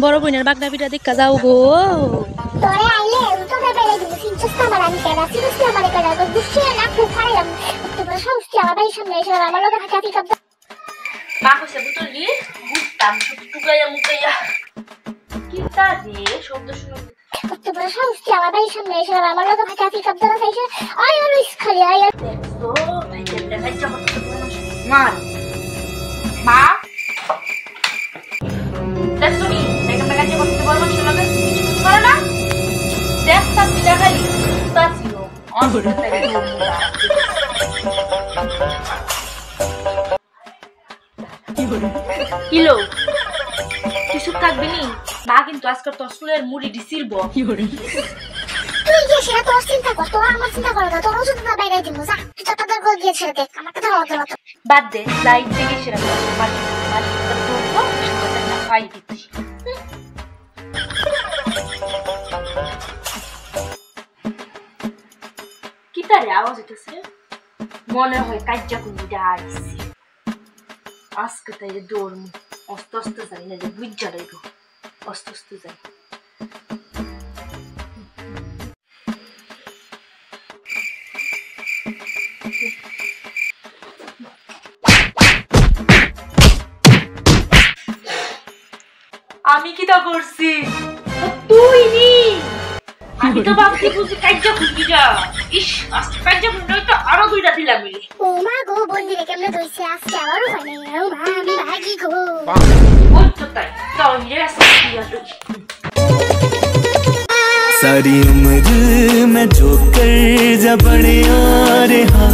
বড় বোনের বাগদা পিঠা দেখা যাও গো। তোরে আইলে তো না বেরে দিছি সিনচস্তা বানানি কেডা সিনচস্তা মানে কেডা তো গুছিয়ে না খুব খারাপ তো বড় সমস্যা আমার বাড়ির সামনে এসে আমার লগে হাঁটা পিকআপ মা কইছে বুতল নি গুতাম টুকাইয়া মুকাইয়া কিটা রে শব্দ শুনো তো বড় সমস্যা আমার বাড়ির সামনে এসে আমার লগে হাঁটা পিকআপ ধরে এসে আই অলওয়েজ খালি আই তো ভাই কেমনে খাইছা মা মা দেখছনি দেখা কাজ করতে বড় মানুষ লাগে কিছু করে না দেখতা পিঠা খাই তাছিও অন্তত কিলো কিছু থাকবে নি মা কিন্তু আজকে তোর চুলের মুড়ি দিছিল তুই যে সেটা তোর চিন্তা কর তোর আমার চিন্তা কর না তোর ওষুধ না বাইরে দিব যা তুই তো তোর গো গিয়েছে দেখ আমার কথা হলো না বাদ দে লাইট দেখে সেরা মাটি মাটি তো না খাই দিচ্ছি কি তারে আওয়াজ হইতেছে মনে হয় কাজ্জা কুনি ডাইছে আজকে তাই দৌড়মু আস্তে আস্তে যাই না যে বুঝা যাইব আস্তে আস্তে যাই আমি কি তা করছি তুই নি আমি তো ভাবছি বুঝি কাজ্জা কুনি যা ইস আজকে কাজ্জা কুনি তো আরো দুইটা দিলাম মিলে ও মা গো বন্দি রে কেমনে দইছে আজকে আবারও হয় না ও মা আমি ভাগি গো ওই তো তাই তো মিলে আসছে सारी उम्र मैं जो कर जा बड़े आ रहा